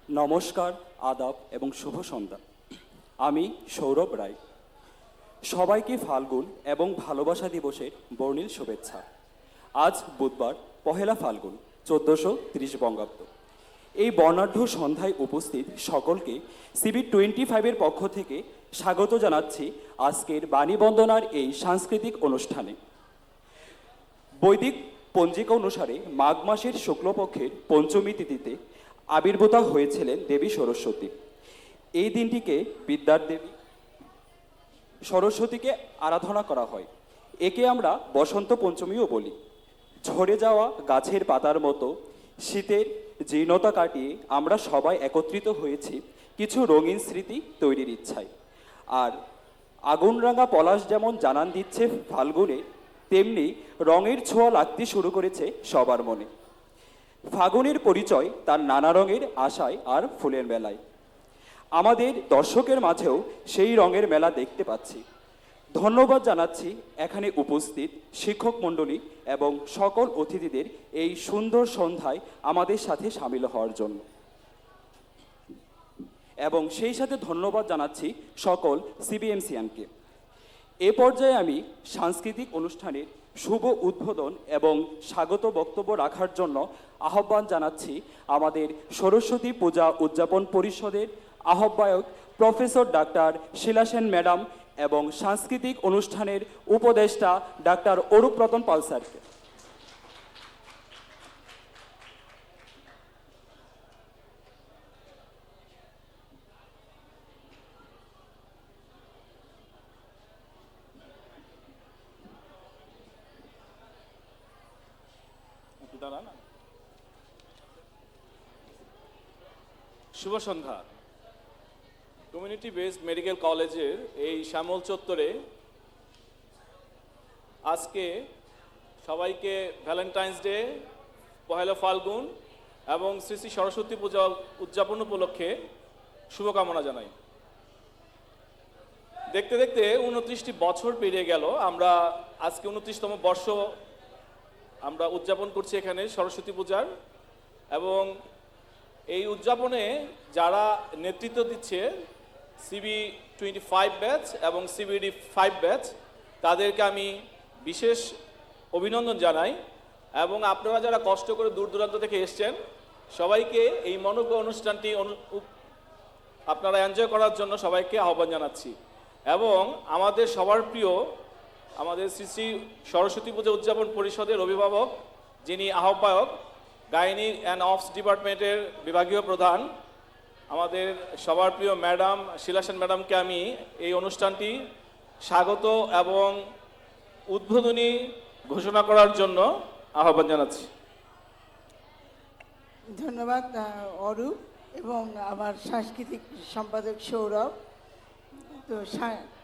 নমস্কার, আদাব এবং শুভ সন্ধ্যা। আমি সৌরভ রায়। সবাইকে ফাল্গুন এবং ভালোবাসা দিবসের বর্ণিল শুভেচ্ছা। আজ বুধবার পহেলা ফাল্গুন 1430 বঙ্গাব্দ। এই বর্ণাঢ্য সন্ধ্যায় উপস্থিত সকলকে CB25-এর পক্ষ থেকে স্বাগত জানাচ্ছি আজকের বাণীবন্দনার এই সাংস্কৃতিক অনুষ্ঠানে। বৈদিক পঞ্জিকা অনুসারে মাঘ মাসের শুক্লপক্ষের পঞ্চমী তিথিতে আবির্ভূতা হয়েছিলেন দেবী সরস্বতী। এই দিনটিকে বিদ্যার দেবী সরস্বতীকে আরাধনা করা হয়। একে আমরা বসন্ত পঞ্চমীও বলি। ঝরে যাওয়া গাছের পাতার মতো শীতের জীর্ণতা কাটিয়ে আমরা সবাই একত্রিত হয়েছি কিছু রঙিন স্মৃতি তৈরির ইচ্ছায়। আর আগুনরাঙা পলাশ যেমন জানান দিচ্ছে ফাল্গুনে, তেমনি রঙের ছোঁয়া লাগতে শুরু করেছে সবার মনে। ফাগুনের পরিচয় তার নানা রঙের আশায় আর ফুলের মেলায়। আমাদের দর্শকের মাঝেও সেই রঙের মেলা দেখতে পাচ্ছি। ধন্যবাদ জানাচ্ছি এখানে উপস্থিত শিক্ষক মণ্ডলী এবং সকল অতিথিদের এই সুন্দর সন্ধ্যায় আমাদের সাথে সামিল হওয়ার জন্য। এবং সেই সাথে ধন্যবাদ জানাচ্ছি সকল CBMCNকে। এ পর্যায়ে আমি সাংস্কৃতিক অনুষ্ঠানের শুভ উদ্বোধন এবং স্বাগত বক্তব্য রাখার জন্য আহ্বান জানাচ্ছি আমাদের সরস্বতী পূজা উদযাপন পরিষদের আহ্বায়ক professor doctor Shila Sen madam এবং সাংস্কৃতিক অনুষ্ঠানের উপদেষ্টা ডাক্তার অরূপ রতন পাল স্যারকে। শুভ সন্ধ্যা। কমিউনিটি বেসড মেডিকেল কলেজের এই শ্যামল চত্বরে আজকে সবাইকে ভ্যালেন্টাইন্স ডে, পহেলা ফাল্গুন এবং শ্রী শ্রী সরস্বতী পূজা উদযাপন উপলক্ষে শুভকামনা জানাই। দেখতে দেখতে 29টি বছর পেরিয়ে গেল। আমরা আজকে 29তম বর্ষ আমরা উদযাপন করছি এখানে সরস্বতী পূজার। এবং এই উদযাপনে যারা নেতৃত্ব দিচ্ছে CB25 ব্যাচ এবং CBD5 ব্যাচ, তাদেরকে আমি বিশেষ অভিনন্দন জানাই। এবং আপনারা যারা কষ্ট করে দূর দূরান্ত থেকে এসছেন, সবাইকে এই মনোজ্ঞ অনুষ্ঠানটি আপনারা এনজয় করার জন্য সবাইকে আহ্বান জানাচ্ছি। এবং আমাদের সবার প্রিয় আমাদের শ্রী শ্রী সরস্বতী পূজা উদযাপন পরিষদের অভিভাবক, যিনি আহ্বায়ক, গাইনি অ্যান্ড অফস ডিপার্টমেন্টের বিভাগীয় প্রধান, আমাদের সবার প্রিয় ম্যাডাম শিলা সেন ম্যাডামকে আমি এই অনুষ্ঠানটি স্বাগত এবং উদ্বোধনী ঘোষণা করার জন্য আহ্বান জানাচ্ছি। ধন্যবাদ অরূপ এবং আমার সাংস্কৃতিক সম্পাদক সৌরভ। তো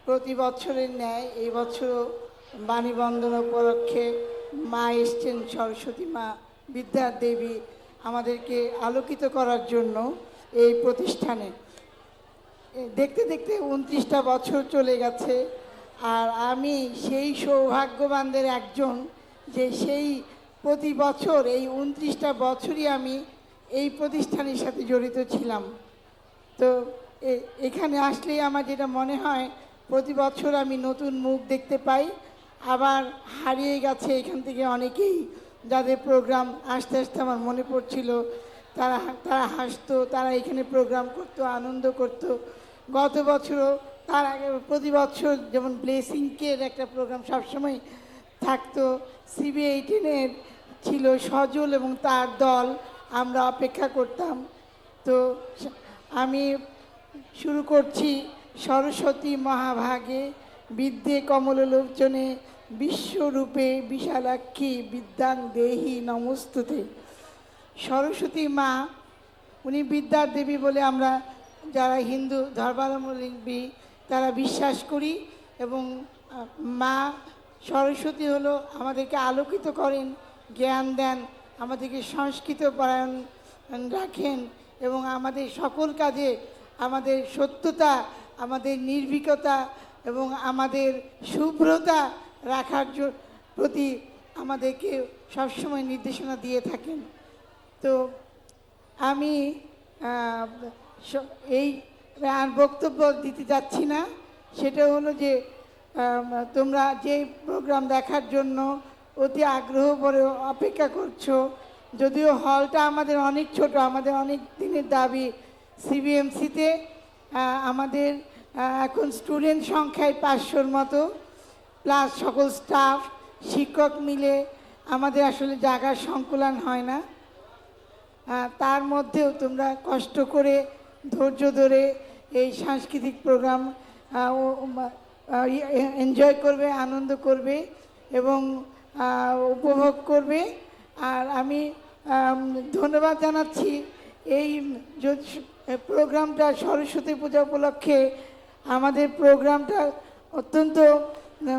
প্রতি বছরের ন্যায় এই বছরও বাণীবন্দন উপলক্ষে মা এসছেন, সরস্বতী মা বিদ্যার দেবী, আমাদেরকে আলোকিত করার জন্য এই প্রতিষ্ঠানে। দেখতে দেখতে 29টা বছর চলে গেছে, আর আমি সেই সৌভাগ্যবানদের একজন যে সেই প্রতি বছর এই 29টা বছরই আমি এই প্রতিষ্ঠানের সাথে জড়িত ছিলাম। তো এখানে আসলেই আমার যেটা মনে হয়, প্রতি বছর আমি নতুন মুখ দেখতে পাই। আবার হারিয়ে গেছে এখান থেকে অনেকেই, যাদের প্রোগ্রাম আস্তে আস্তে আমার মনে পড়ছিল। তারা হাসতো, তারা এখানে প্রোগ্রাম করতো, আনন্দ করতো। গত বছরও তার আগে প্রতি বছর যেমন ব্লেসিংকের একটা প্রোগ্রাম সবসময় থাকতো। CB18-এর ছিল সজল এবং তার দল, আমরা অপেক্ষা করতাম। তো আমি শুরু করছি সরস্বতী মহাভাগে বিদ্যে কমললোচনে বিশ্বরূপে বিশালাক্ষী বিদ্যাং দেহি নমস্তুতে। সরস্বতী মা, উনি বিদ্যার দেবী বলে আমরা যারা হিন্দু ধর্মাবলম্বী তারা বিশ্বাস করি। এবং মা সরস্বতী হলো আমাদেরকে আলোকিত করেন, জ্ঞান দেন, আমাদেরকে সংস্কৃত পরায়ণ রাখেন এবং আমাদের সকল কাজে আমাদের সত্যতা, আমাদের নির্ভীকতা এবং আমাদের শুভ্রতা রাখার প্রতি আমাদেরকে সবসময় নির্দেশনা দিয়ে থাকেন। তো আমি আহ, এই আর বক্তব্য দিতে যাচ্ছি না। সেটা হলো যে তোমরা যে প্রোগ্রাম দেখার জন্য অতি আগ্রহ করে অপেক্ষা করছো, যদিও হলটা আমাদের অনেক ছোট, আমাদের অনেক দিনের দাবি সিবিএমসিতে আমাদের এখন স্টুডেন্ট সংখ্যায় 500-র মতো, প্লাস সকল স্টাফ শিক্ষক মিলে আমাদের আসলে জায়গার সংকুলান হয় না। তার মধ্যেও তোমরা কষ্ট করে ধৈর্য ধরে এই সাংস্কৃতিক প্রোগ্রাম এনজয় করবে, আনন্দ করবে এবং উপভোগ করবে। আর আমি ধন্যবাদ জানাচ্ছি এই প্রোগ্রামটা সরস্বতী পূজা উপলক্ষে আমাদের প্রোগ্রামটা অত্যন্ত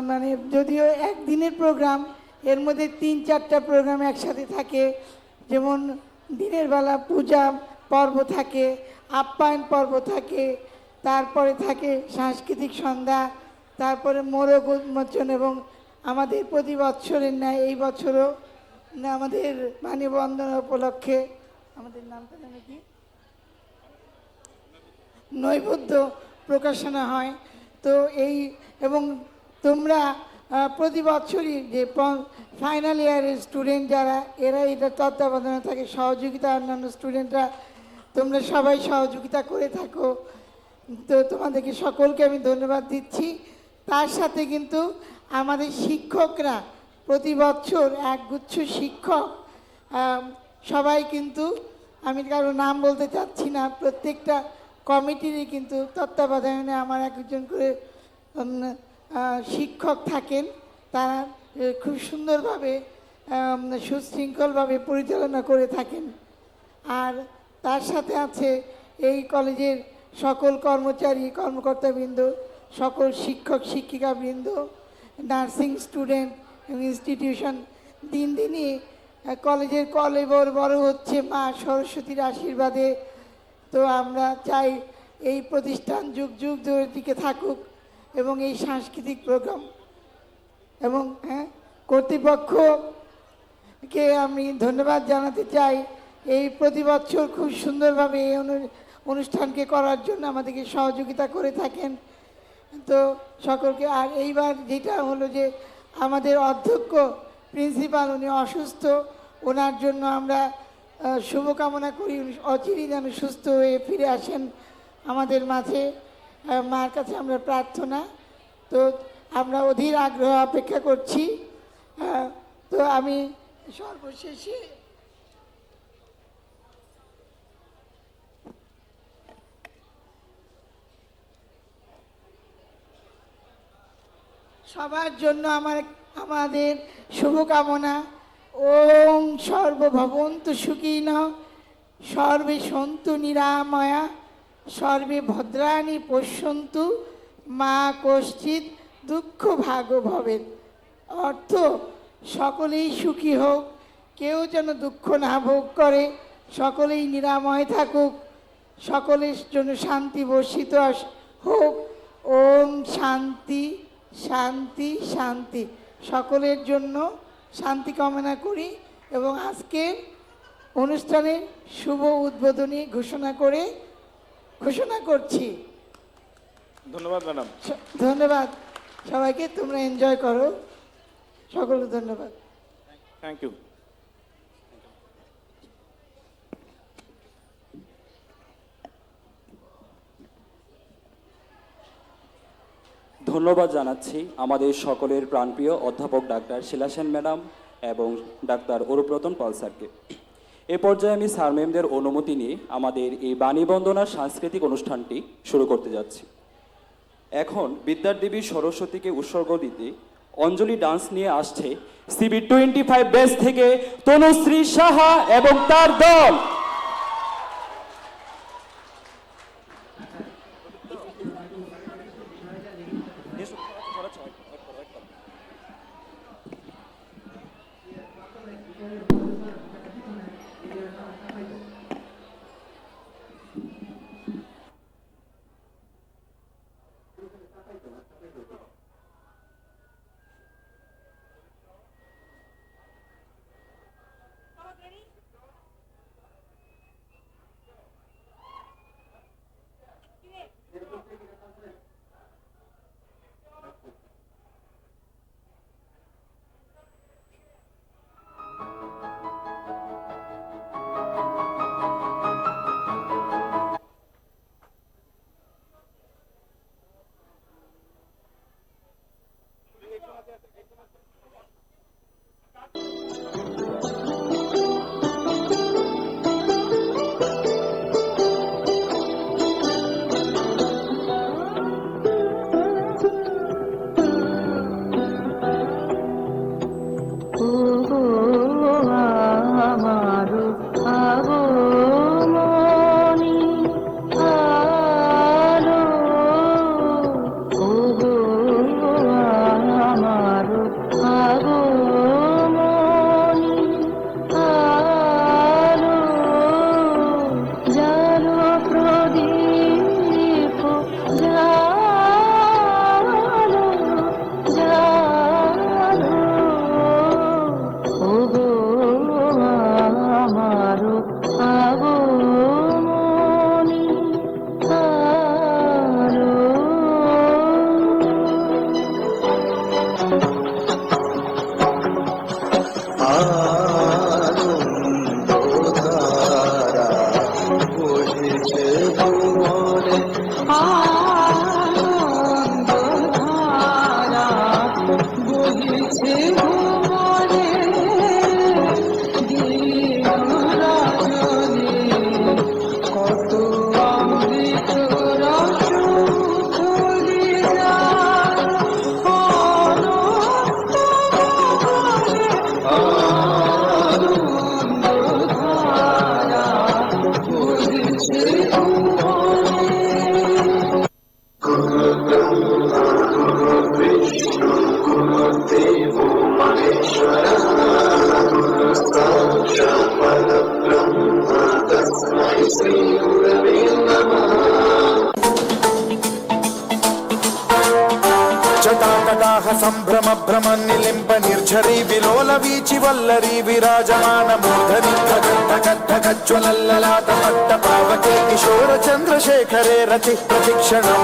মানে যদিও একদিনের প্রোগ্রাম, এর মধ্যে 3-4টা প্রোগ্রাম একসাথে থাকে। যেমন দিনের বেলা পূজা পর্ব থাকে, আপ্যায়ন পর্ব থাকে, তারপরে থাকে সাংস্কৃতিক সন্ধ্যা, তারপরে মোরগ উন্মোচন এবং আমাদের প্রতি বছরের ন্যায় এই বছরও আমাদের মানববন্ধনা উপলক্ষে আমাদের নামটা জানো কি নৈবেদ্য প্রকাশনা হয়। তো এই এবং তোমরা প্রতি বছরই যে ফাইনাল ইয়ারের স্টুডেন্ট যারা এরা এটা তত্ত্বাবধানে থাকে, সহযোগিতা অন্যান্য স্টুডেন্টরা তোমরা সবাই সহযোগিতা করে থাকো। তো তোমাদেরকে সকলকে আমি ধন্যবাদ দিচ্ছি। তার সাথে কিন্তু আমাদের শিক্ষকরা প্রতি বছর একগুচ্ছ শিক্ষক সবাই কিন্তু, আমি কারো নাম বলতে চাচ্ছি না, প্রত্যেকটা কমিটিরই কিন্তু তত্ত্বাবধানে আমার একজন করে শিক্ষক থাকেন। তারা খুব সুন্দরভাবে সুশৃঙ্খলভাবে পরিচালনা করে থাকেন। আর তার সাথে আছে এই কলেজের সকল কর্মচারী কর্মকর্তাবৃন্দ, সকল শিক্ষক শিক্ষিকাবৃন্দ, নার্সিং স্টুডেন্ট এবং ইনস্টিটিউশন। দিন দিনই কলেজের কলেবর বড় হচ্ছে মা সরস্বতীর আশীর্বাদে। তো আমরা চাই এই প্রতিষ্ঠান যুগ যুগ ধরে টিকে থাকুক এবং এই সাংস্কৃতিক প্রোগ্রাম এবং কর্তৃপক্ষকে আমি ধন্যবাদ জানাতে চাই এই প্রতি বছর খুব সুন্দরভাবে এই অনুষ্ঠানকে করার জন্য আমাদেরকে সহযোগিতা করে থাকেন। তো সকলকে, আর এইবার যেটা হলো যে আমাদের অধ্যক্ষ প্রিন্সিপাল উনি অসুস্থ, ওনার জন্য আমরা শুভকামনা করি অচিরেই যেন সুস্থ হয়ে ফিরে আসেন আমাদের মাঝে। মার কাছে আমরা প্রার্থনা। তো আমরা অধীর আগ্রহ অপেক্ষা করছি। তো আমি সর্বশেষে সবার জন্য আমাদের শুভকামনা। ওং সর্বভবন্তু সুখিনঃ, সর্বে সন্তু নিরাময়া, সর্বে ভদ্রাণি পশ্যন্তু, মা কশ্চিৎ দুঃখ ভাগ ভবেৎ। অর্থ সকলেই সুখী হোক, কেউ যেন দুঃখ না ভোগ করে, সকলেই নিরাময় থাকুক, সকলের জন্য শান্তি বর্ষিত হোক। ওম শান্তি শান্তি শান্তি। সকলের জন্য শান্তি কামনা করি এবং আজকের অনুষ্ঠানের শুভ উদ্বোধনী ঘোষণা করছি। ধন্যবাদ ম্যাডাম। ধন্যবাদ সবাইকে, তোমরা এনজয় করো। সকলকে ধন্যবাদ। Thank you. ধন্যবাদ জানাচ্ছি আমাদের সকলের প্রাণপ্রিয় অধ্যাপক ডাক্তার শিলা সেন ম্যাডাম এবং ডাক্তার অরূপরতন পাল স্যারকে। এ পর্যায়ে আমি স্যার ম্যামদের অনুমতি নিয়ে আমাদের এই বাণীবন্দনার সাংস্কৃতিক অনুষ্ঠানটি শুরু করতে যাচ্ছি। এখন বিদ্যার দেবী সরস্বতীকে উৎসর্গ দিতে অঞ্জলি ডান্স নিয়ে আসছে CB25 ব্যাচ থেকে তনুশ্রী সাহা এবং তার দল। జటాకటాహ సంభ్రమ భ్రమ నిలింప నిర్ఝరీ విలోల వీచి వల్లరీ విరాజమాన మూర్ధని జ్వలల్లలాట పట్ట పావకే కిశోర చంద్రశేఖరే రతి ప్రతిక్షణం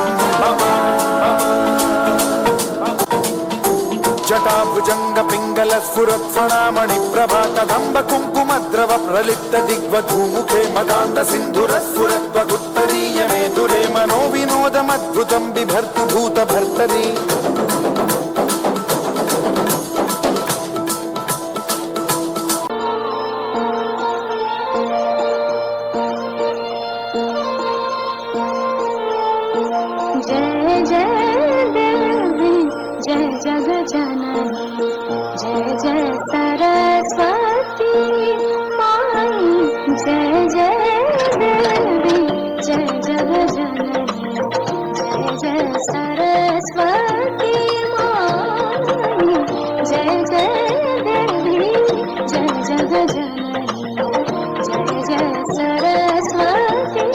జటాభుజంగ పింగళ స్ఫురత్ఫణామణి ప్రభా కదంబ కుంకుమద్రవ ప్రలిప్త దిగ్వధూముఖే మదాంత సింధుర స్ఫురత్వగుత్తరీయమే దురే మనో వినోదమద్భుతం బిభర్తు భూత భర్తరీ जय जय देवी जय जग जननी जय जय सरस्वती माई जय जय देवी जय जग जननी जय जय सरस्वती माई जय जय देवी जय जग जननी जय जय सरस्वती।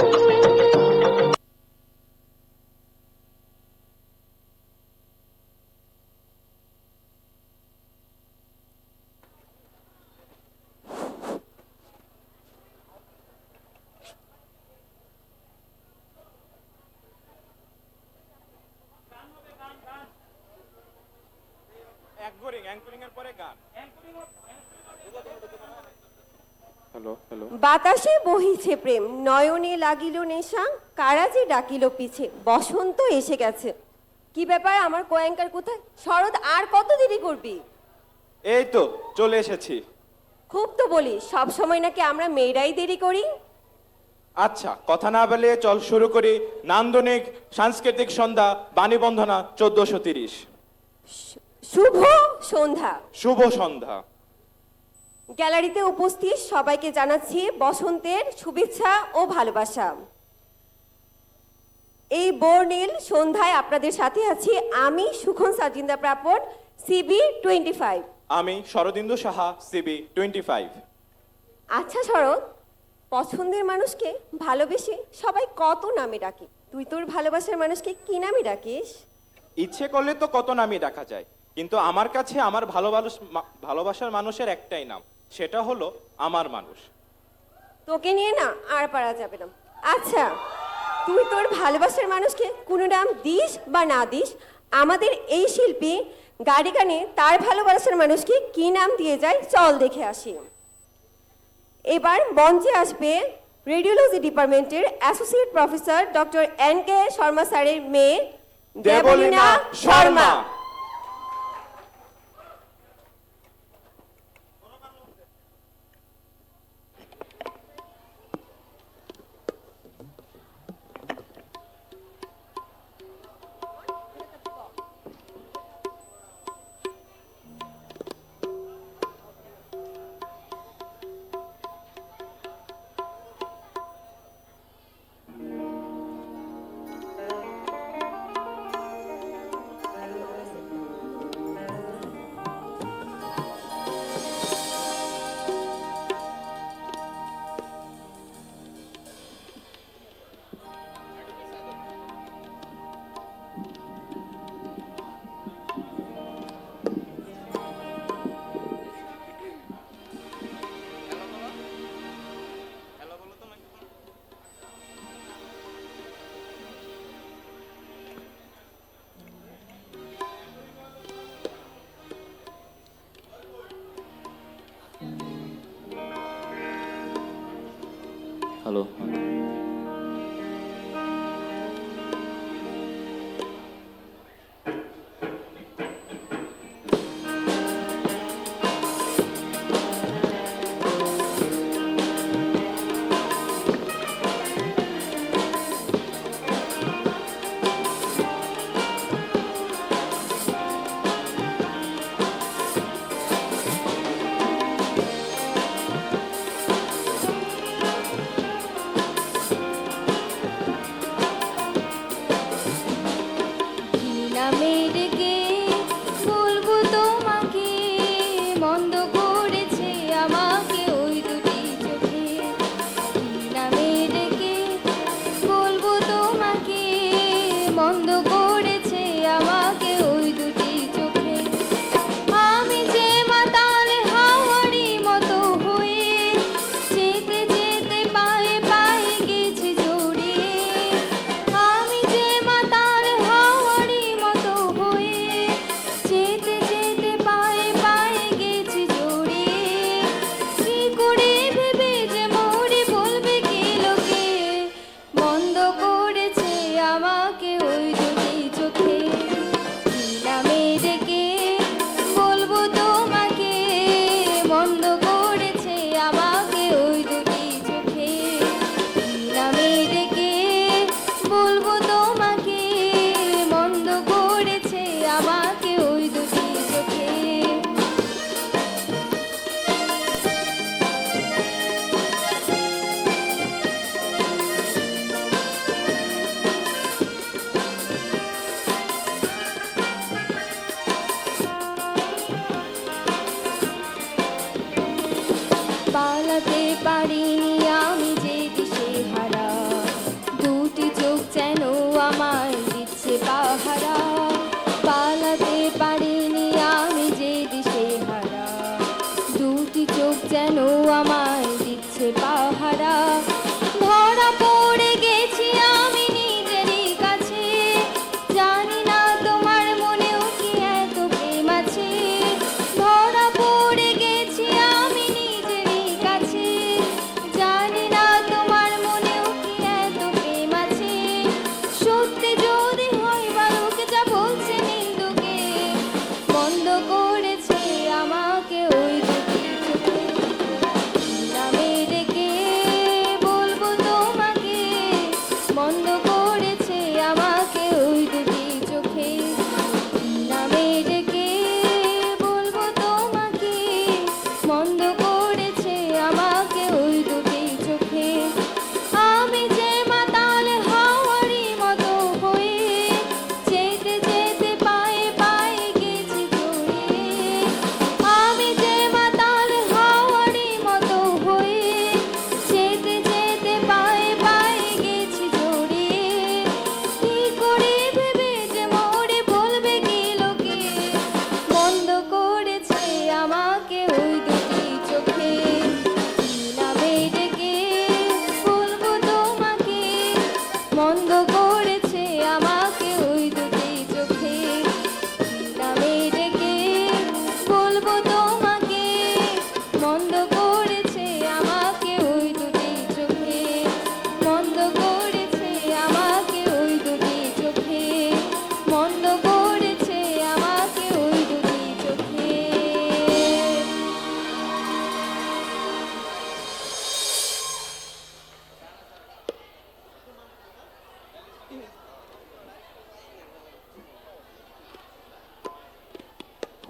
বাতাসে বহিছে প্রেম নয়নে লাগিল নেশা কারাজে ডাকিল পিছে বসন্ত এসে গেছে। কি ব্যাপার আমার কোয়াঙ্কার কোথায়? শরৎ আর কত দেরি করবি? এই তো চলে এসেছি। খুব তো বলি সব সময় নাকি আমরা মেয়েরাই দেরি করি। আচ্ছা কথা না বলে চল শুরু করি নান্দনিক সাংস্কৃতিক সন্ধ্যা বাণীবন্ধনা 1430। শুভ সন্ধ্যা। শুভ সন্ধ্যা। গ্যালারিতে উপস্থিত সবাইকে জানাচ্ছি বসন্তের শুভেচ্ছা ও ভালোবাসা। এই বর্ণিল সন্ধ্যায় আপনাদের সাথে আছি আমি সুখন সাজিন্দা প্রাপন সিবি 25। আমি শরদিন্দু সাহা সিবি 25। আচ্ছা শরৎ, পছন্দের মানুষকে ভালোবেসে সবাই কত নামে ডাকে, তুই তোর ভালোবাসার মানুষকে কি নামে ডাকিস? ইচ্ছে করলে তো কত নামই ডাকা যায়, কিন্তু আমার কাছে আমার ভালোবাসার মানুষের একটাই নাম, সেটা হলো আমার মানুষ। তোকে নিয়ে না আর পারা যাবে না। আচ্ছা তুই তোর ভালোবাসার মানুষকে কোনো নাম দিস বা না দিস, আমাদের এই শিল্পী গানে গানে তার ভালোবাসার মানুষকে কি নাম দিয়ে যায় চল দেখে আসি। এবার মঞ্চে আসবে রেডিওলজি ডিপার্টমেন্টের associate professor doctor NK Sharma স্যারের মেয়ে Debleena Sharma. Hello,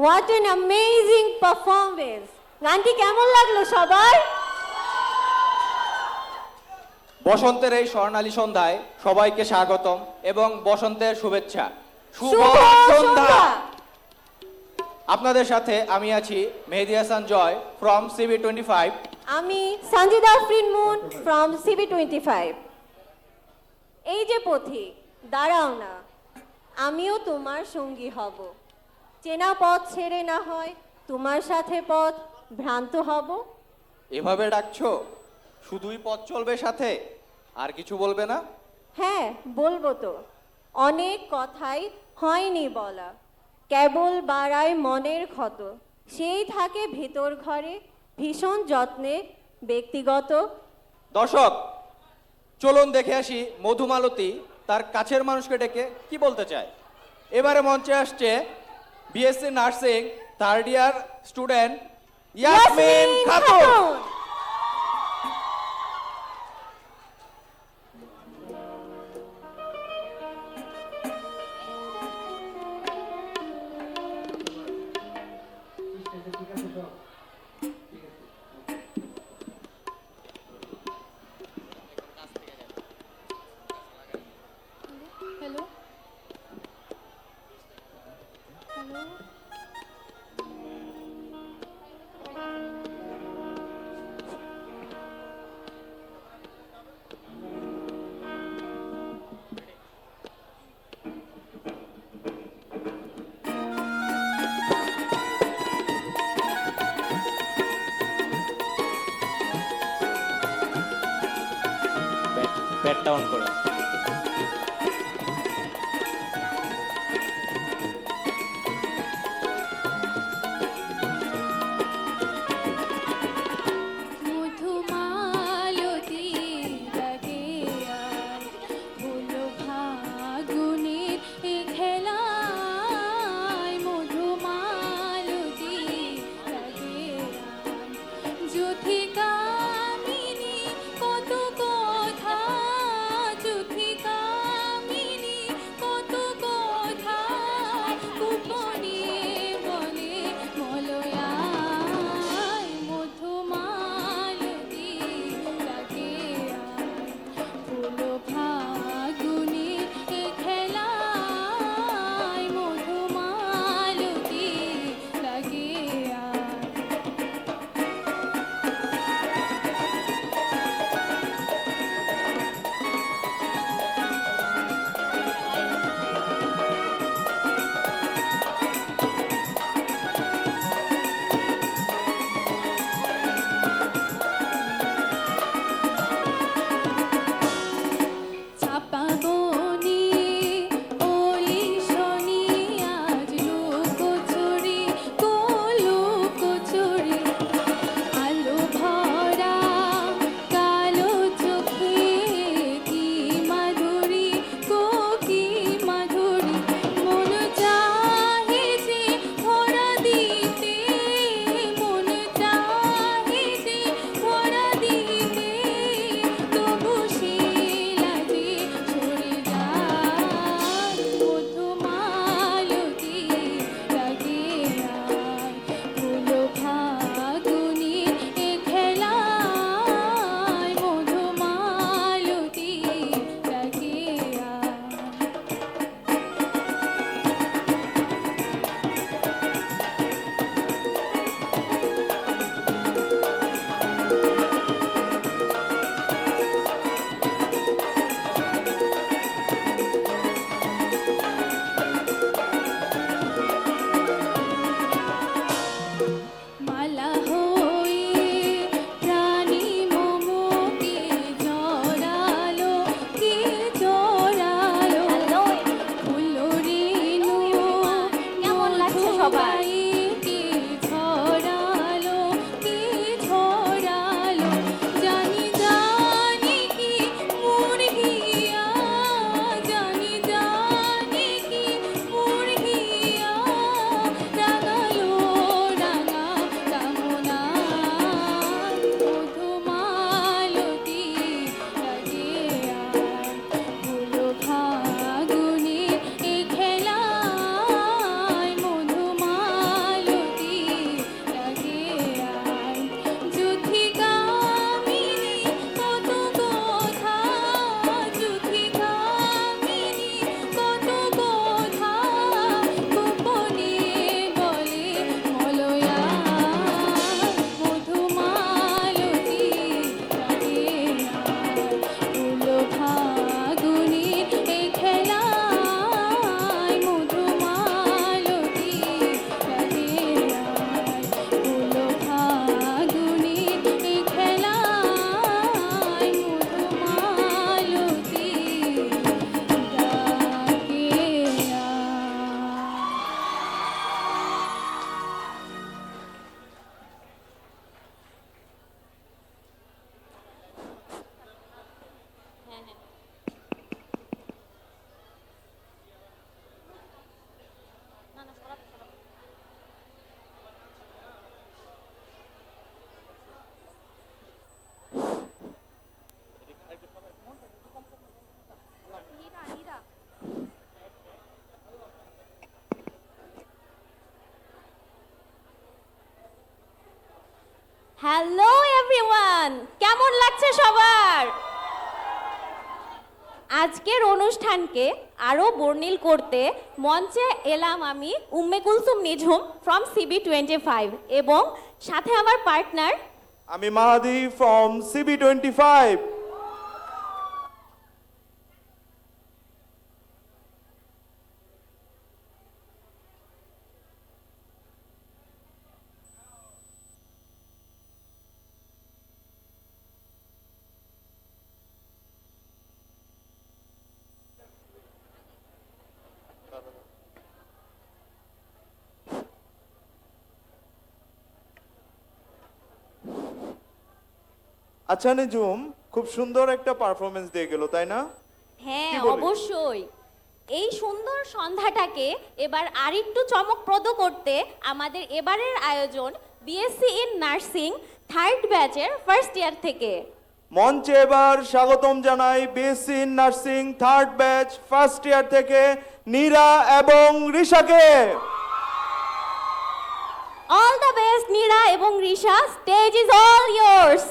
what an amazing performance! গানটি কেমন লাগলো সবার? বসন্তের এই স্বর্ণালী সন্ধ্যায় সবাইকে স্বাগতম এবং বসন্তের শুভেচ্ছা। শুভ সন্ধ্যা। আপনাদের সাথে আমি আছি মেহেদি হাসান জয় ফ্রম CB25। আমি Sanjida Afrin moon from CB25। এই যে পথিক, দাঁড়াও না, আমিও তোমার সঙ্গী হব। চেনা পথ ছেড়ে না হয় তোমার সাথে পথ ভ্রান্ত হব। এভাবে ডাকছো? শুধুই পথ চলবে সাথে, আর কিছু বলবে না? হ্যাঁ, বলবো তো। অনেক কথাই হয়নি বলা, কেবল বাড়ায় মনের ক্ষত। সেই থাকে ভেতর ঘরে ভীষণ যত্নে ব্যক্তিগত। দর্শক, চলুন দেখে আসি মধুমালতী তার কাছের মানুষকে ডেকে কি বলতে চায়। এবারে মঞ্চে আসছে BSc nursing 3rd year student Yasmin Khatun. Hello hello ব্যাটটা অন করে। মধুমালতী ডাকে আয়, হলো ফাগুনের এ খেলায়। মধুমালতী ডাকে আয়, যুথিকামিনী কত কথা হ্যালো এভরিওয়ান, কেমন লাগছে সবার? আজকের অনুষ্ঠানকে আরো বর্ণিল করতে মঞ্চে এলাম আমি উম্মে কুলসুম নিঝুম ফ্রম CB25 এবং সাথে আমার পার্টনার আমি মাহাদি ফ্রম CB25। আচ্ছা নিজুম, খুব সুন্দর একটা পারফরমেন্স দিয়ে গেল, তাই না? হ্যাঁ কি বলিস? অবশ্যই। এই সুন্দর সন্ধ্যাটাকে এবার আরেকটু চমকপ্রদ করতে আমাদের এবারের আয়োজন বিএসসি ইন নার্সিং থার্ড ব্যাচের ফার্স্ট ইয়ার থেকে। মঞ্চে এবার স্বাগতম জানাই BSc in nursing third batch first year থেকে নীরা এবং ঋষাকে। অল দ্য বেস্ট নীরা এবং Risha, stage is all years.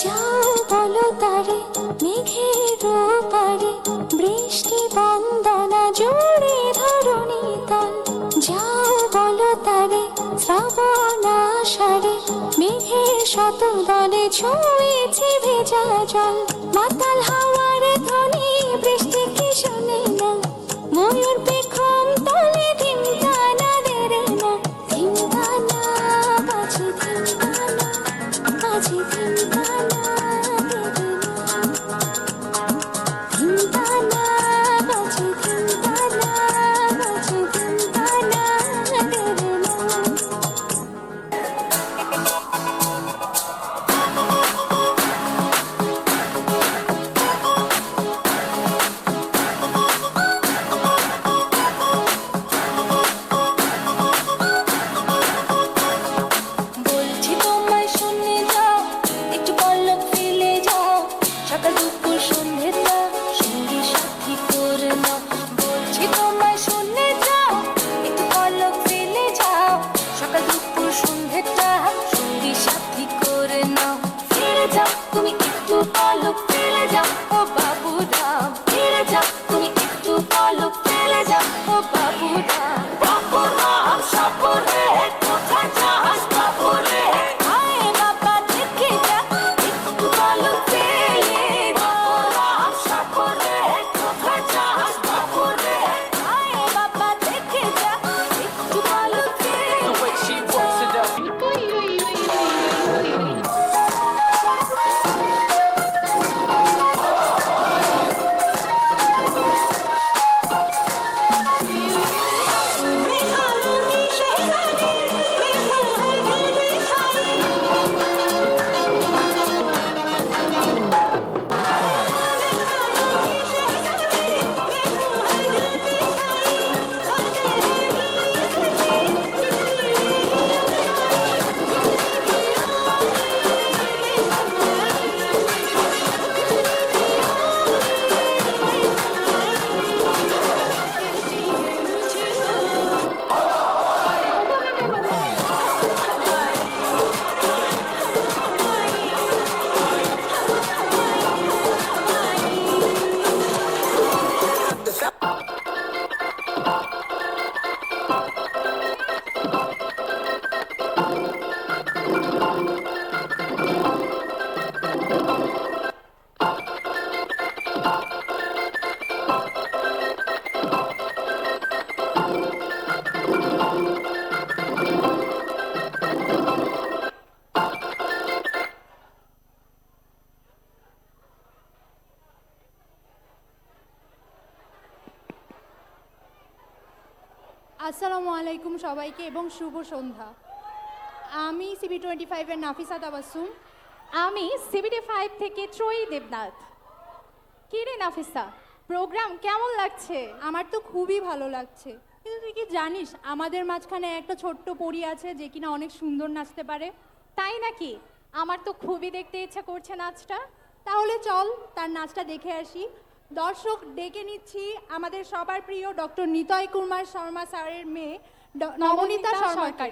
যাও বলো তারে মেঘের পারে বৃষ্টি বন্দনা জোড়ে ধরণী তল। যাও বলো তারে শ্রাবণ আষাঢ়ে মেঘের শত দলে ছুঁয়েছে ভেজা জল। মাতাল হাওয়ার ধ্বনি বৃষ্টি কি শোনে না, ময়ূর পেখম তলে ধিমকানা দেরে না। ধিমকানা বাজে ধিমকানা বাজে ধিমকানা দেরে না। ধিমকানা বাজে ধিমকানা বাজে ধিমকানা দেরে না। বলছি তোমায় শুনে যাও, একটু পলক ফেলে যাও, সকাল দুপুর সন্ধ্যেটা সঙ্গী সাথী করে নাও। বলছি তোমায় শুনে যাও, একটু পলক ফেলে যাও, সকাল দুপুর সন্ধ্যেটা সঙ্গী সাথী করে নাও। ফিরে যাও তুমি একটু পলক ফেলে যাও ও বাবুরাম, ফিরে যাও তুমি একটু পলক ফেলে যাও ও বাবুরাম। বাবুরাম সাপুরে কোথায় যাস বাবুরে, আয় বাবা দেখে যা একটু পলক ফেলে। বাবুরাম সাপুরে কোথায় যাস বাবুরে, আয় বাবা দেখে যা একটু পলক ফেলে। আসসালামু আলাইকুম সবাইকে এবং শুভ সন্ধ্যা। আমি CB25 এর নাফিসা তাবাসসুম। আমি CBT5 থেকে ত্রয়ী দেবনাথ। কি রে নাফিসা, প্রোগ্রাম কেমন লাগছে? আমার তো খুবই ভালো লাগছে, কিন্তু তুই কি জানিস আমাদের মাঝখানে একটা ছোট্ট পরী আছে যে কিনা অনেক সুন্দর নাচতে পারে? তাই নাকি? আমার তো খুবই দেখতে ইচ্ছা করছে নাচটা। তাহলে চল তার নাচটা দেখে আসি। দর্শক ডেকে নিচ্ছি আমাদের সবার প্রিয় ডক্টর নিতয় কুমার শর্মা স্যারের মেয়ে নবনীতা সরকার।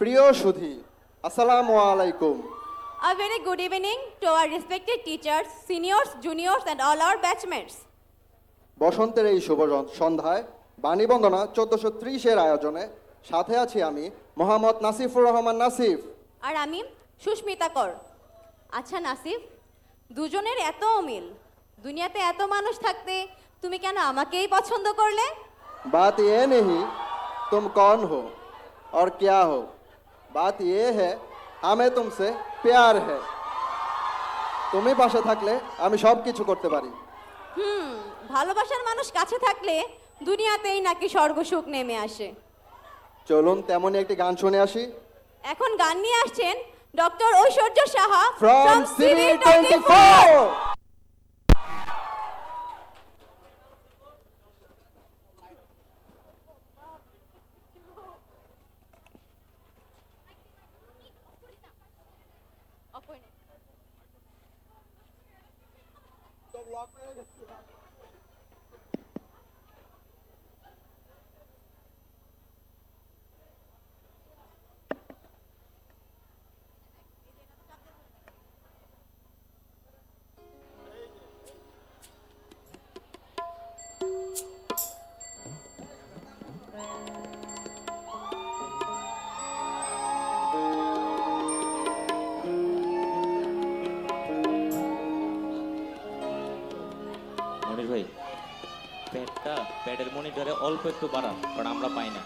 প্রিয় সুধী, আসসালামু আলাইকুম। A very good evening to our respected teachers, seniors, juniors and all our batchmates. বসন্তের এই শুভ সন্ধ্যায় বাণীবন্দনা 1430-এর আয়োজনে সাথে আছি আমি মোহাম্মদ নাসিফুর রহমান নাসিফ। আর আমি সুস্মিতা কর। আচ্ছা নাসিফ, দুজনের এত অমিল, দুনিয়াতে এত মানুষ থাকতে তুমি কেন আমাকেই পছন্দ করলে? बात ये नहीं तुम कौन हो और क्या हो, बात ये है हमें तुमसे प्यार है। তুমি পাশে থাকলে আমি সব কিছু করতে পারি। ভালোবাসার মানুষ কাছে থাকলে দুনিয়াতেই নাকি স্বর্গ সুখ নেমে আসে। চলুন তেমনই একটি গান শুনে আসি। এখন গান নিয়ে আসছেন doctor Aishwarya Saha From CV24। মনির ভাই, প্যাডের মনিটরে অল্প একটু বাড়ান, কারণ আমরা পাই না।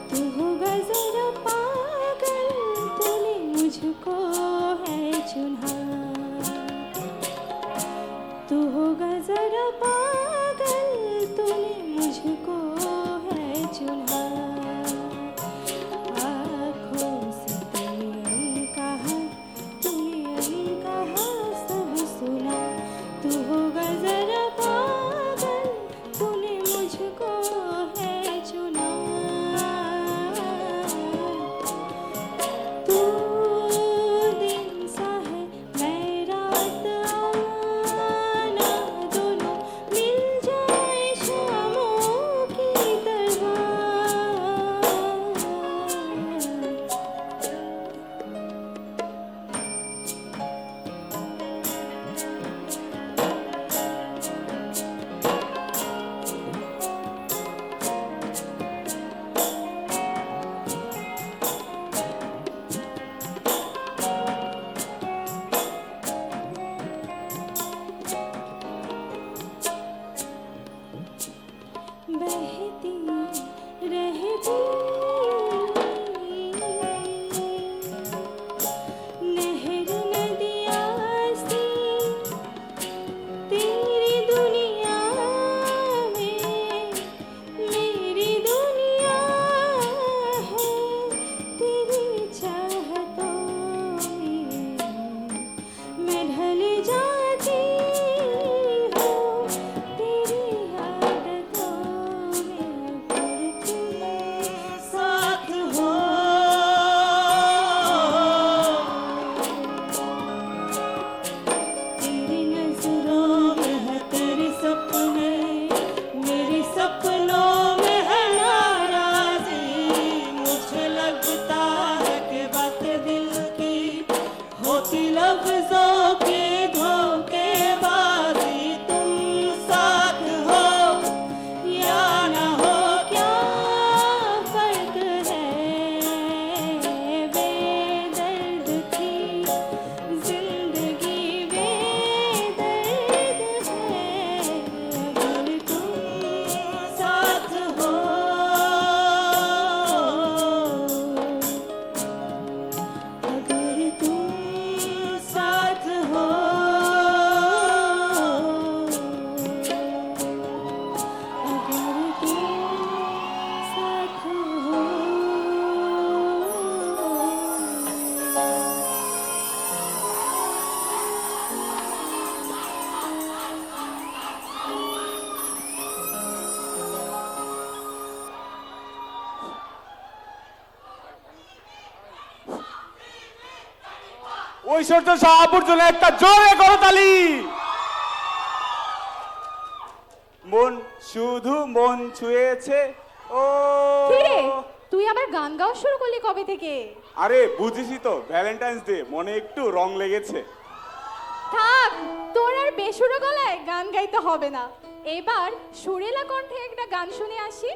तू होगा जरा पास ঐশ্বর্য শাহাপুর জন্য একটা জোরে করতালি। মন শুধু মন ছুঁয়েছে ও। কিরে তুই আবার গান গাওয়া শুরু করলি কবে থেকে? আরে বুঝিসই তো, ভ্যালেন্টাইন্স ডে, মনে একটু রং লেগেছে। থাক, তোর আর বেসুরো গলায় গান গাইতে হবে না। এবার সুরেলা কণ্ঠে একটা গান শুনে আসি।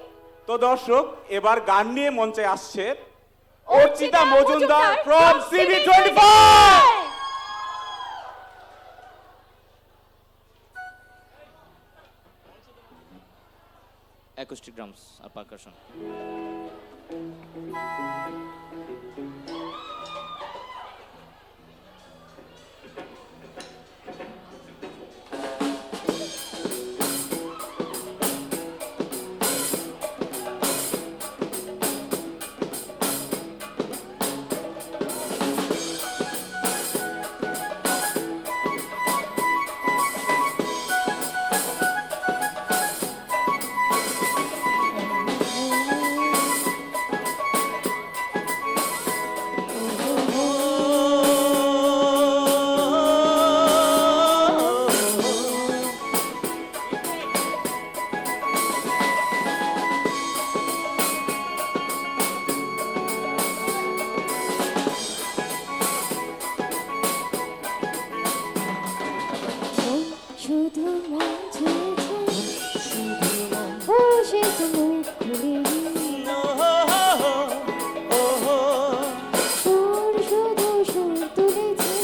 তো দর্শক, এবার গান নিয়ে মঞ্চে আসছে Archita Majumdar from CV25। acoustic drums আর percussion. শুধু মন ছুঁয়েছে, ও সে তো মুখ খুলেনি। সুর শুধু সুর তুলেছে,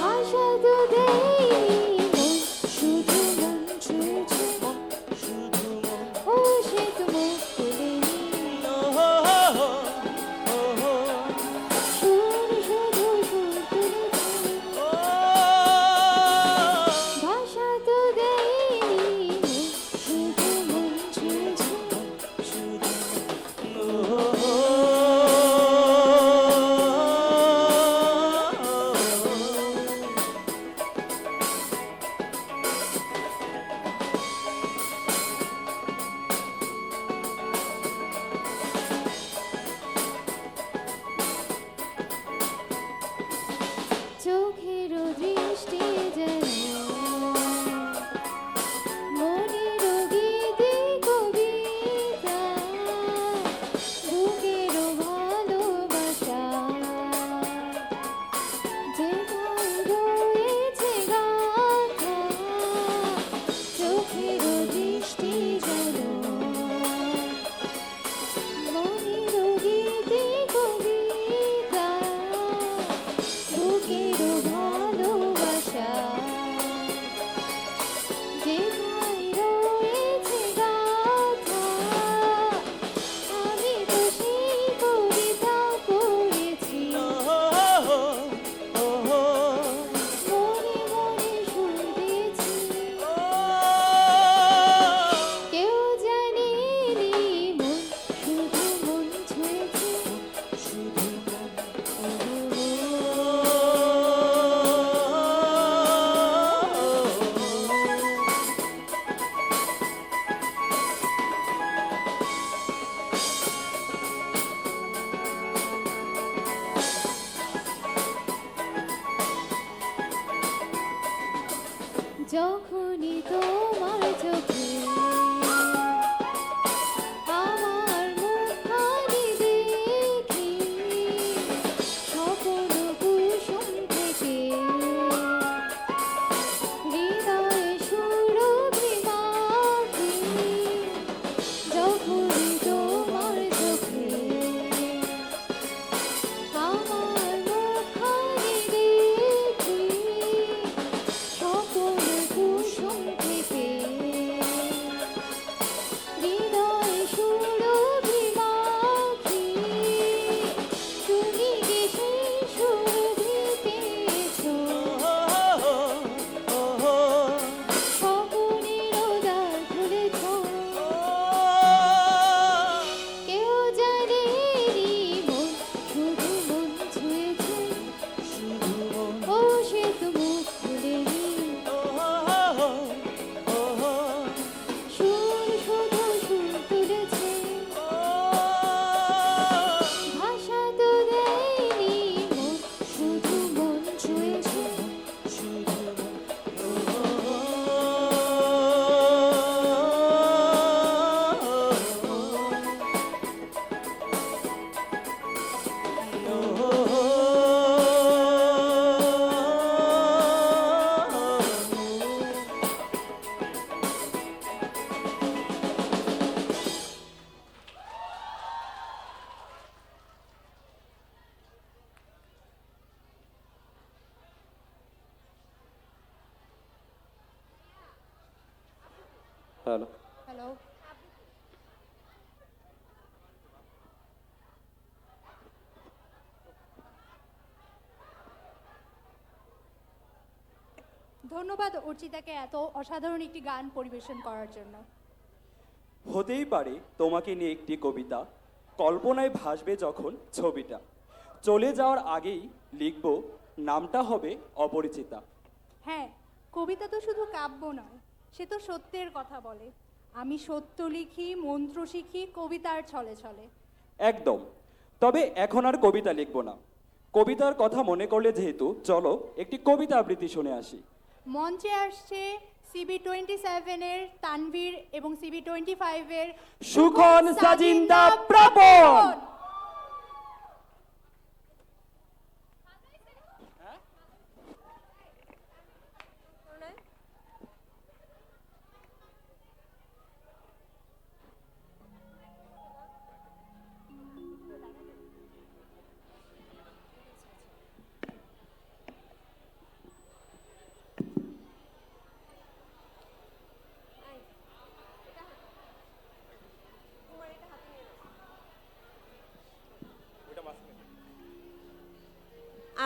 ভাষা তো দেয়নি। শুধু মন ছুঁয়েছে, ও সে তো মুখ খুলেনি। সুর শুধু সুর তুলেছে, ভাষা তো দেয়নি। শুধু মন ছুঁয়েছে। চোখের দৃষ্টি যেন মনের গীতি কবিতা, বুকের ভালোবাসা যেথায় রয়েছে গাথা। চোখের দৃষ্টি যেন মনের গীতি কবিতা, বুকের ভালোবাসা যেথায় রয়েছে গাথা। আমি তো সেই কবিতা পড়েছি, মনে মনে সুর দিয়েছি। কেউ জানেনি মন শুধু মন ছুঁয়েছে। যখনই তোমার চোখে আমার মুখখানি দেখি, স্বপ্ন কুসুম থেকে হৃদয়ে সুরভি মাখি। যখনই তোমার চোখে আমার মুখখানি দেখি, সকল কুসুম হ্যালো। হ্যালো। ধন্যবাদ অর্চিতাকে এত অসাধারণ একটি গান পরিবেশন করার জন্য। হতেই পারে তোমাকে নিয়ে একটি কবিতা, কল্পনায় ভাসবে যখন ছবিটা, চলে যাওয়ার আগেই লিখব নামটা হবে অপরিচিতা। হ্যাঁ, কবিতা তো শুধু কাব্য নয়, সে তো সত্যের কথা বলে। আমি সত্য লিখি, মন্ত্র শিখি কবিতার ছলে ছলে। একদম। তবে এখন আর কবিতা লিখব না, কবিতার কথা মনে করলে যেহেতু, চলো একটি কবিতা আবৃত্তি শুনে আসি। মঞ্চে আসছে CB27 এর তানভীর এবং CB25 এর সুখন সাজিন্দা প্রাপন।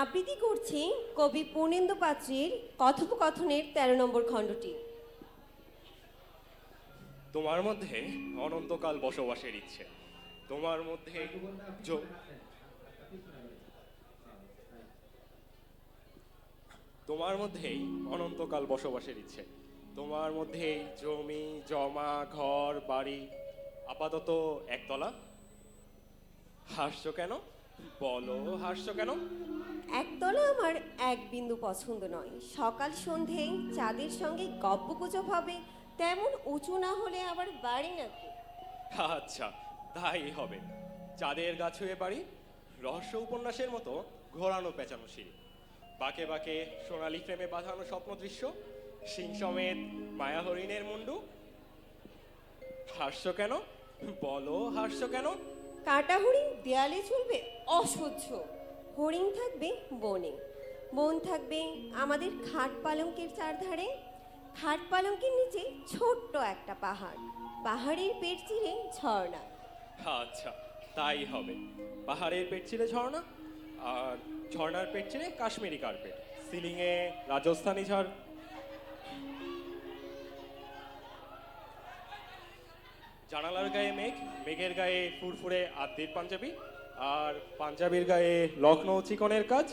আবৃত্তি করছি কবি পূর্ণেন্দু পাত্রীর কথোপকথনের 13 নম্বর খণ্ডটি। তোমার মধ্যে অনন্তকাল বসবাসের ইচ্ছে, তোমার মধ্যে তোমার মধ্যেই অনন্তকাল বসবাসের ইচ্ছে, তোমার মধ্যেই জমি জমা ঘর বাড়ি, আপাতত একতলা। হাসছো কেন বলো, হাসছো কেন? একতলা আমার এক বিন্দু পছন্দ নয়। সকাল সন্ধে চাঁদের সঙ্গে গপ্পগুজব হবে, তেমন উঁচু না হলে আবার বাড়ি নাকি? আচ্ছা তাই হবে। চাঁদের গা ছুঁয়ে বাড়ি, রহস্য উপন্যাসের মতো ঘোরানো পেঁচানো সিঁড়ি, বাঁকে বাঁকে সোনালি ফ্রেমে বাঁধানো স্বপ্ন দৃশ্য, সিং সমেত মায়া হরিণের মুন্ডু। হাসছো কেন বলো, হাসছো কেন? কাটা হরিণ দেয়ালে চলবে, অসহ্য। হরিণ থাকবে বনে, বন থাকবে আমাদের খাট পালঙ্কের চারধারে, খাট পালঙ্কের নিচে ছোট্ট একটা পাহাড়, পাহাড়ের পেট চিরে ঝর্ণা। আচ্ছা তাই হবে। পাহাড়ের পেট চিরে ঝর্ণা, আর ঝর্ণার পেট চিরে কাশ্মীরি কার্পেট, সিলিংয়ে রাজস্থানি ঝাড়। জানালার গায়ে মেঘ, মেঘের গায়ে ফুরফুরে আদির পাঞ্জাবি, আর পাঞ্জাবির গায়ে লখনৌ চিকনের কাজ।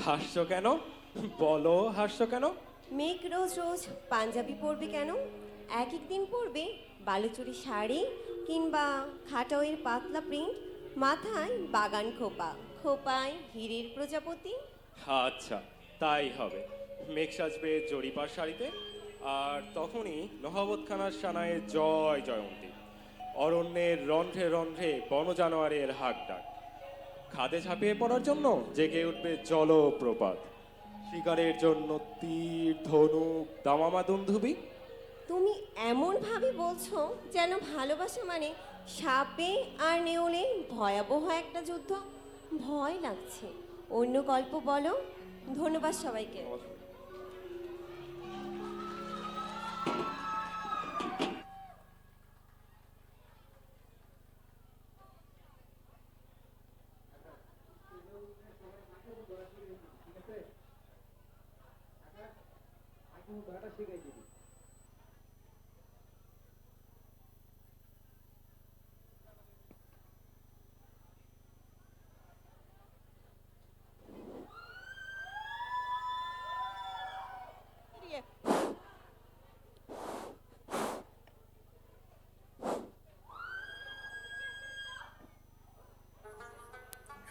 হাসছো কেন বলো, হাসছো কেন? মেঘ রোজ রোজ পাঞ্জাবি পরবে কেন? এক এক দিন পরবে বালুচুরি শাড়ি কিংবা খাটাওয়ের পাতলা প্রিন্ট, মাথায় বাগান খোপা, খোপায় হীরের প্রজাপতি। আচ্ছা তাই হবে। মেঘ সাজবে জরিপার শাড়িতে, আর তখনই নহবতখানার সানায় জয় জয়ন্তী, অরণ্যের রন্ধ্রে রন্ধ্রে বন জানোয়ারের হাক ডাক, খাদে ঝাঁপিয়ে পড়ার জন্য জেগে উঠবে জলপ্রপাত, শিকারের জন্য তীর ধনুক দামামা দুন্ধুবি। তুমি এমন ভাবে বলছো যেন ভালোবাসা মানে সাপে আর নেউলে ভয়াবহ একটা যুদ্ধ। ভয় লাগছে। অন্য গল্প বলো। ধন্যবাদ সবাইকে।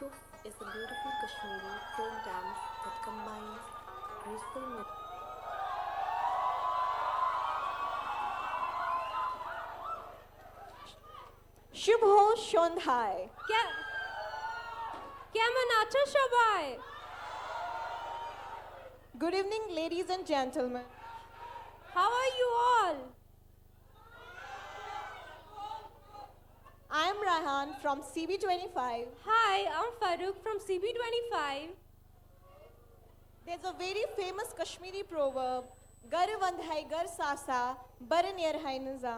Roof is a beautiful Kashmiri folk dance that combines graceful শুভ সন্ধ্যায় কেমন আছো সবাই? Good evening, ladies and gentlemen. How are you all? I'm Rahan from CB25. Hi, I'm Farouk from CB25. There's a very famous Kashmiri proverb, गर one है गर सासा बर near है नजा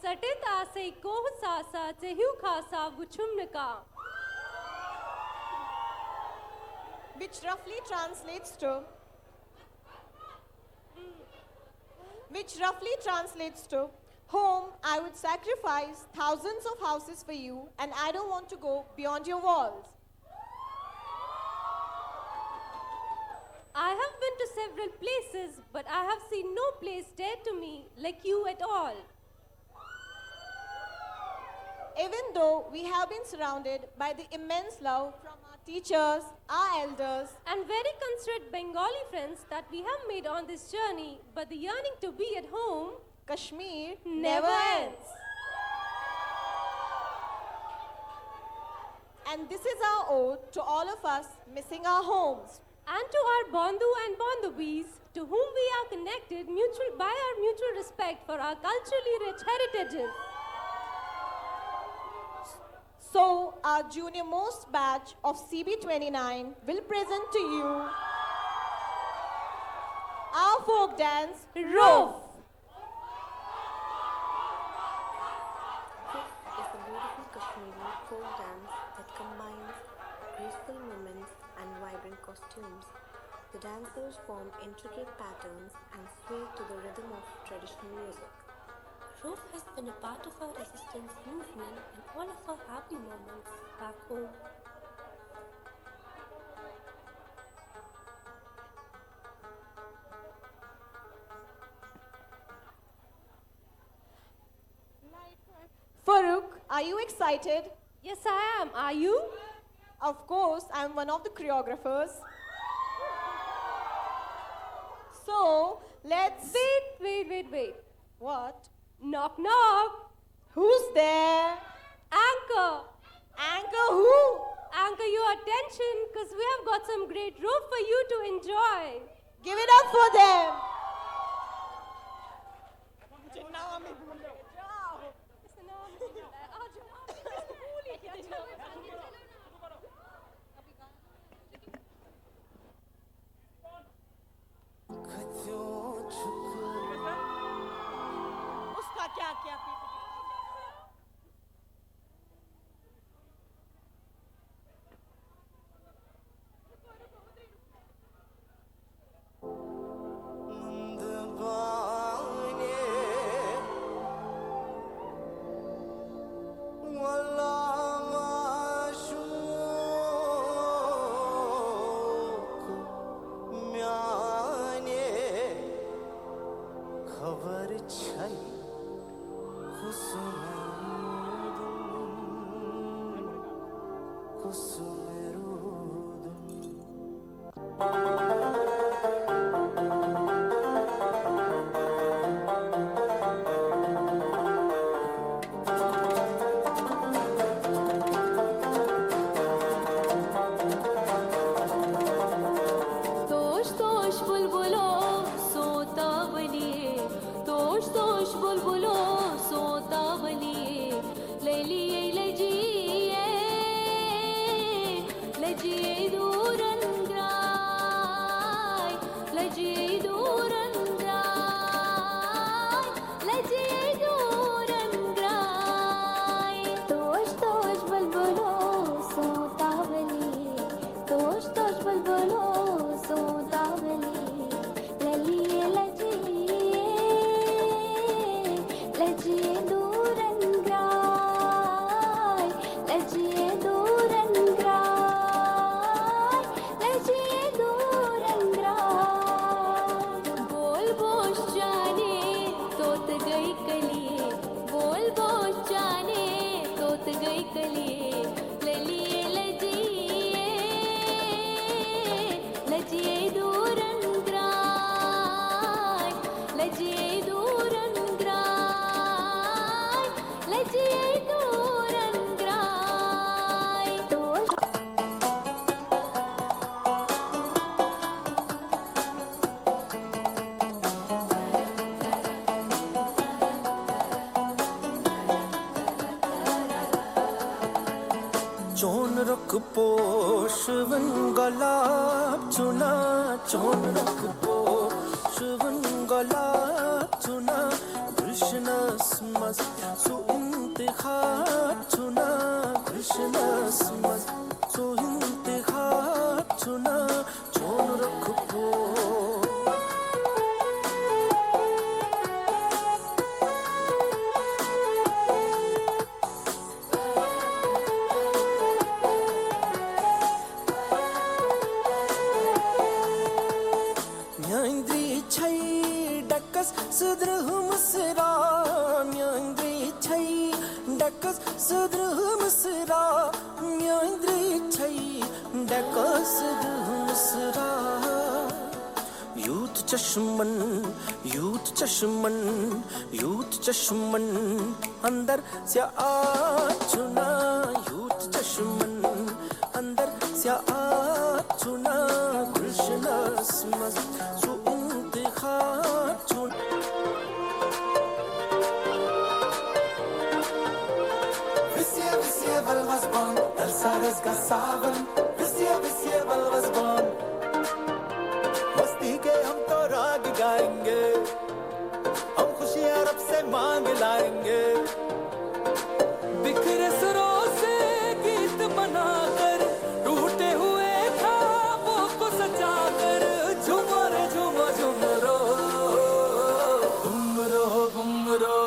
सटेता से कोह सासा चेहु खासा वुचुमनका which roughly translates to home I would sacrifice thousands of houses for you and I don't want to go beyond your walls. I have been to several places, but I have seen no place dear to me like you at all. Even though we have been surrounded by the immense love from our teachers, our elders, And very considerate Bengali friends that we have made on this journey, but the yearning to be at home Kashmir never ends. And this is our ode to all of us missing our homes. And to our Bandhu and Bandhubis, to whom we are connected by our mutual respect for our culturally rich heritages. So, our junior most batch of CB29 will present to you our folk dance, Roof. Is the beautiful Kashmiri folk dance that combines graceful movements and vibrant costumes. The dancers form intricate patterns and sway to the rhythm of traditional music. Roof has been a part of our resistance movement and all of our happy moments back home. Farooq, are you excited? Yes, I am. Are you? Of course, I'm one of the choreographers. So, let's... Wait. What? Knock, knock. Who's there? Anchor. Anchor who? Anchor your attention, because we have got some great roof for you to enjoy. Give it up for them. उसका क्या क्या खबर छै तोश तोश बुलबुलो सोता बलिए तोश तोश बुलबुलो सोता बलिए ले लिए ले जिए चोन रुख पोषवन गुलाब चुना चोन रुख पोषवन गुलाब चुना कृष्णस्मस सुइंतिखाब चुना कृष्णस्मस सुइंतिखाब चुना चोन रुख पो Sudruhum sira, myandri chai, dakas sudruhum sira, myandri chai, dakas sudruhum sira. Youth chashman, youth chashman, youth chashman, andar se aachuna, youth chashman, andar se aachuna, Krishna smas, su intikhab chuna. بالغصبان در سارس کا ساون وسیع بالغصبان मस्ती के हम तो राग गाएंगे हम खुशियां रब से मांग लाएंगे बिखरे सुरों से गीत बनाकर टूटे हुए ख्वाबों को सजाकर झूमो रे झूमो झूमरो घुंघरो घुंघरो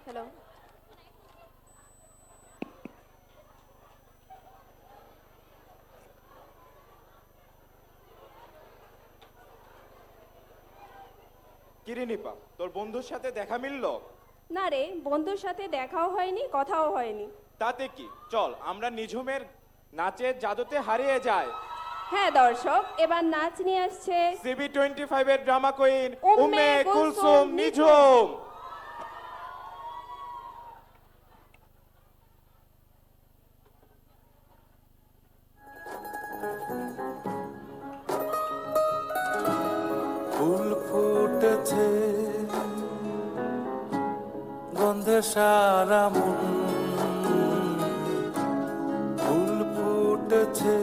Hello. কিরিনিপা তোর বন্ধুর সাথে দেখা মিললো? না রে, বন্ধুর সাথে দেখাও হয়নি, কথাও হয়নি। তাতে কি, চল আমরা নিঝুমের নাচের জাদুতে হারিয়ে যাই। হ্যাঁ দর্শক, এবার নাচ নিয়ে আসছে CB25 এর ড্রামা কুইন উম্মে কুলসুম নিঝুম। ফুল ফুটেছে গন্ধে সারা মন, ফুল ফুটেছে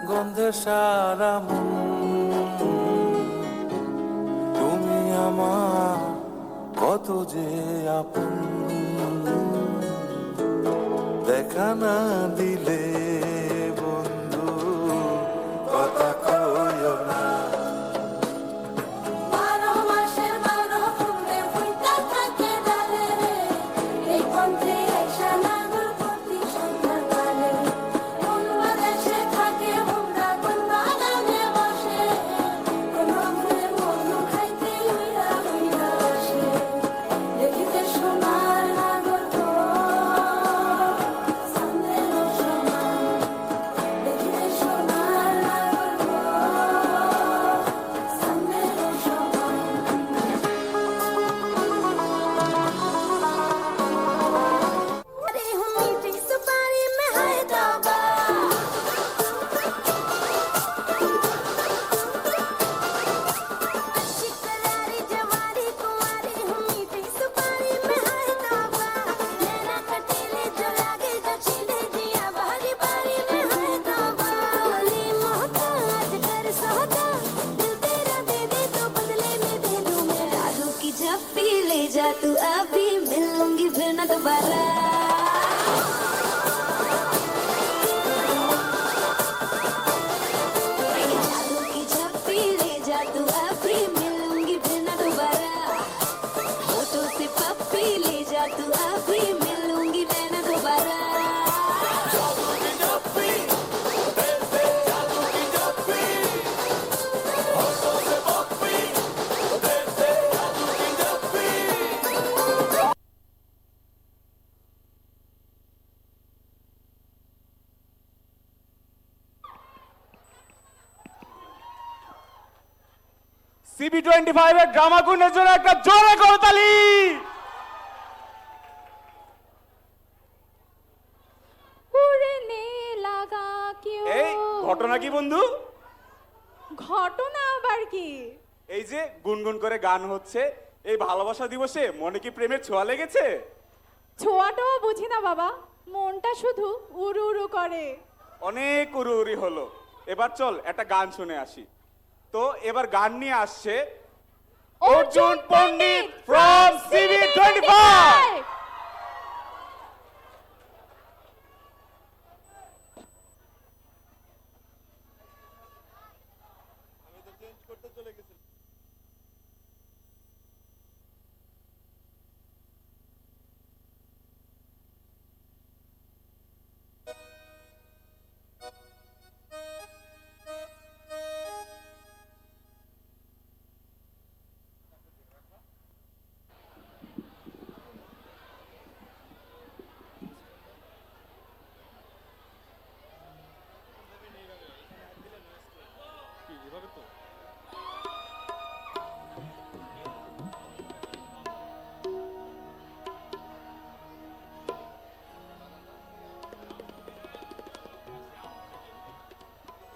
গন্ধে সারা মন, তুমি আমার কত যে আপন, দেখা না দিলে বন্ধু কথা কইও না। সোনার নাগর दोबारा जादू की झप्पी ले जा तू अभी मिलूंगी फिर ना दोबारा फोटो से पप्पी ले जा तू अभी मिलूंगी मैं ना दोबारा CB25 এর ড্রামা কুইনের জন্য একটা জোরে করতালি। উড়নে লাগা কেউ এই ঘটনা কি বন্ধু? ঘটনা আবার কি? এই যে গুনগুন করে গান হচ্ছে, এই ভালোবাসা দিবসে মনে কি প্রেমের ছোঁয়া লেগেছে? ছোঁয়াটাও বুঝি না বাবা, মনটা শুধু উড়ু উড়ু করে। অনেক উড়ুউড়ি হলো, এবার চল একটা গান শুনে আসি। তো এবার গান নিয়ে আসছে অর্জুন পণ্ডিত ফ্রম CB25।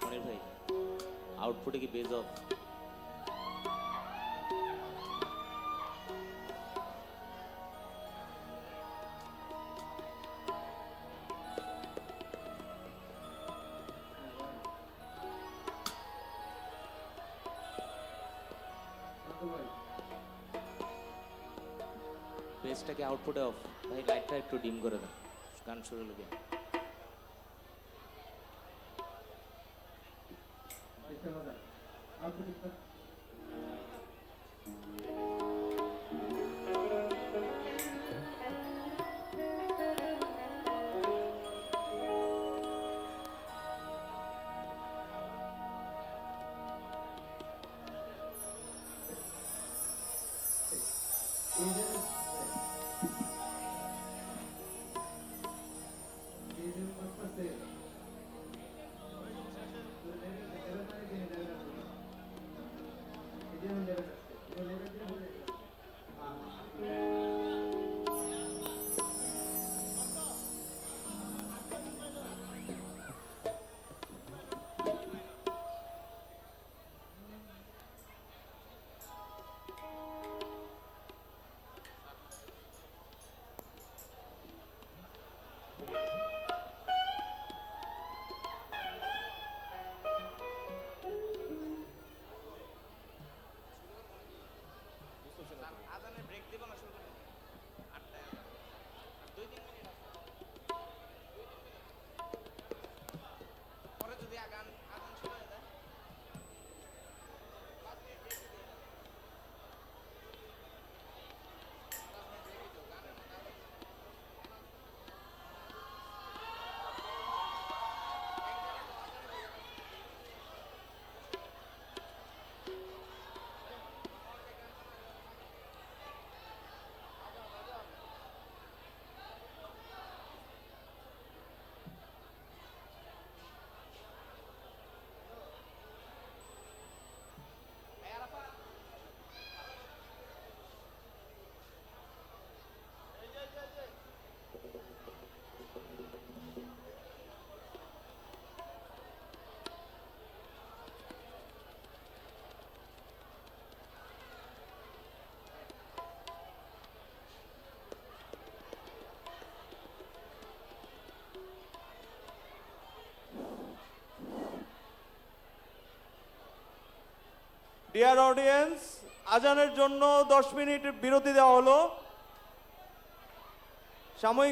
মনির ভাই আউটপুটে কি বেজ অফ? বেজটাকে আউটপুটে অফ। ভাই লাইটটা একটু ডিম করে দাও, গান শুরু হলো গিয়ে। ডিয়ার অডিয়েন্স, আজানের জন্য 10 মিনিট বিরতি দেওয়া হলো। সাময়িক